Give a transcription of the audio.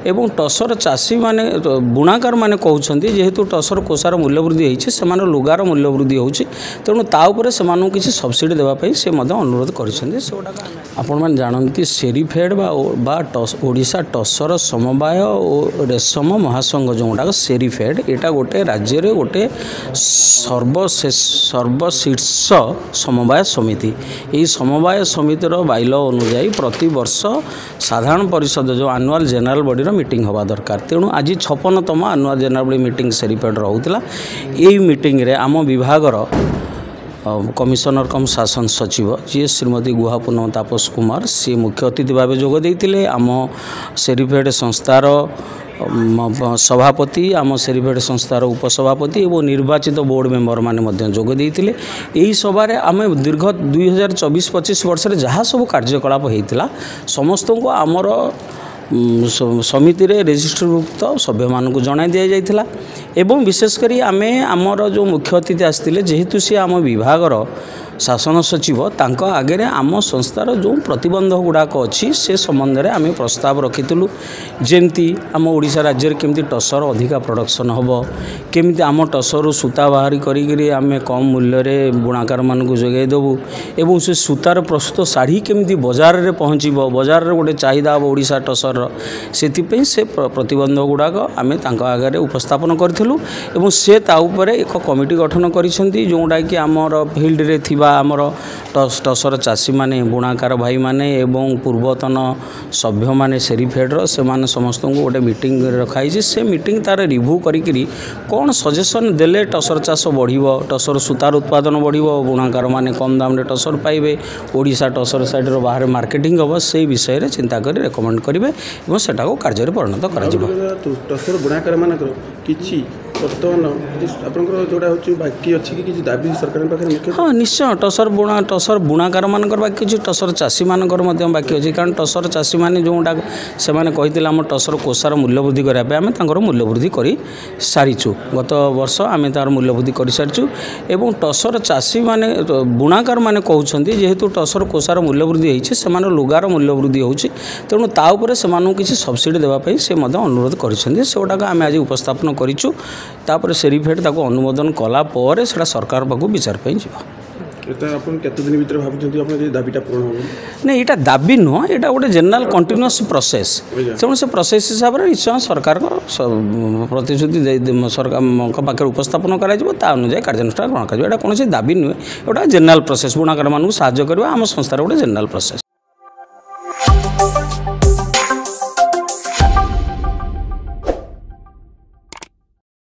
एवं टसर चाषी माने बुणाकार माने कहउछन्ती जेहेतु टसर कोसार मूल्य वृद्धि होइछि सेमान लुगार मूल्य वृद्धि होउछि तेणु ता उपरे सेमानकु किछि सब्सिडी देबा पई से मध्य अनुरोध करिसन्ती सेटा आपण मान जानन्ती सेरीफेड बा ओडिशा टसर समवाय और रेशम महासंघ जोटा सेरीफेड एटा गोटे राज्य रे गोटे सर्वशीर्ष समवाय समिति यही समवाय समितिर बाइल अनुजाई प्रति वर्ष साधारण परिषद जो आनुआल जेनेल बॉडी मीटिंग हवा दरकार तेणु आज 56तम आनुआल जेनेल बॉडी मीटिंग सेरीफेड रोला यही मीटिंग रे आम विभागर कमिशनर कम शासन सचिव जी श्रीमती गुहा पूनम तापस कुमार सी मुख्य अतिथि भाव जोग देते आम सेरीफेड संस्थार सभापति आम सेरीफेड संस्थार उपसभापति और निर्वाचित बोर्ड मेंबर माने जोग देते यही सभारे आम दीर्घ 2024-25 वर्ष जहाँ सब कार्यकलाप होता समस्त को आमर समिति रे रेजिस्टरभुक्त सभ्य मानक जणाई दि जाइथिला एवं विशेषकर आमे आमर जो मुख्य अतिथि आसते जेहेतु सी आम विभागर शासन सचिव तांको आगे आम संस्थार जो प्रतिबंध गुड़ाक अच्छी से संबंध में आम प्रस्ताव रखीलु जमती आम ओडिशा राज्य में केमती टसर अधिका प्रोडक्शन हम केमती आम टसर सूता बाहरी करी आम कम मूल्य रे बुणाकार मानक जोगाई देवु एवं से सूतार प्रस्तुत शाढ़ी केमती बजार में पहुँचब बजार में गोटे चाहिदा हम ओडिशा टसर से प्रतिबंध गुड़ाक आम आगे उपस्थापन करूँ एवं से ताऊपर एक कमिटी गठन करिसेंती जोटा कि आमर फील्ड रे थिबा आमर टसर चाषी माने बुणाकार भाई माने एवं पूर्वतन सभ्य माने सेरीफेड्र से माने समस्त को गोटे मीटिंग रखाई से मीटिंग तार रिव्यू करी कौन सजेसन देले टसर चाष बढ़िबो टसर सूतार उत्पादन बढ़िबो बुणाकार माने कम दाम रे टसर पाइबे ओडिशा टसर साइड रो बाहर मार्केटिंग हम से विषय रे चिंता करी रेकमेंड करिवे एवं सेटा को कार्य रे परिणत करा जिवो टसर बुणाकार मानकर किछि बर्तमान आपनकर जोड़ा होची बाकी अछि कि दाबी सरकार पाखे हाँ निश्चय टसर बुणाकार मानकर बाकी अच्छी टसर चाषी मानकर बाकी अच्छी कारण टसर चाषी मैंने जोटा से कहते आम टसर कोसार मूल्य वृद्धि करने आम तर मूल्य वृद्धि कर सारीचु गत वर्ष आम तार मूल्य वृद्धि कर सारीचु एवं टसर चाषी माने बुणाकार माने कहउछन्ती जेहेतु टसर कोसार मूल्य वृद्धि होइछि सेमान लुगार मूल्य वृद्धि होउछि तेणु ता उपरे सेमानकु किछि सब्सिडी देबा पई से अनुरोध करिसेंती सेटा आम आज उपस्थापन करिचु तापर सेरीफेड ताको अनुमोदन कला पर सेटा सरकार पाखु विचार पे केते दिन भीतर भाबुछन्ती आपन दाबीटा पूर्ण हो नहीं एटा दाबी नुह एटा गोटे जनरल कंटिन्यूअस प्रोसेस तेणु से प्रोसेस हिसाब से निश्चय सरकार प्रतिश्रुति सरकार पाखे उपस्थापन कर कार्यानुष्ठान ग्रहण कर कौन दाबी नुहे गोटे जनरल प्रोसेस बुणाकार मानक साहाय्य करवा आम संस्थार गोटे जनरल प्रोसेस।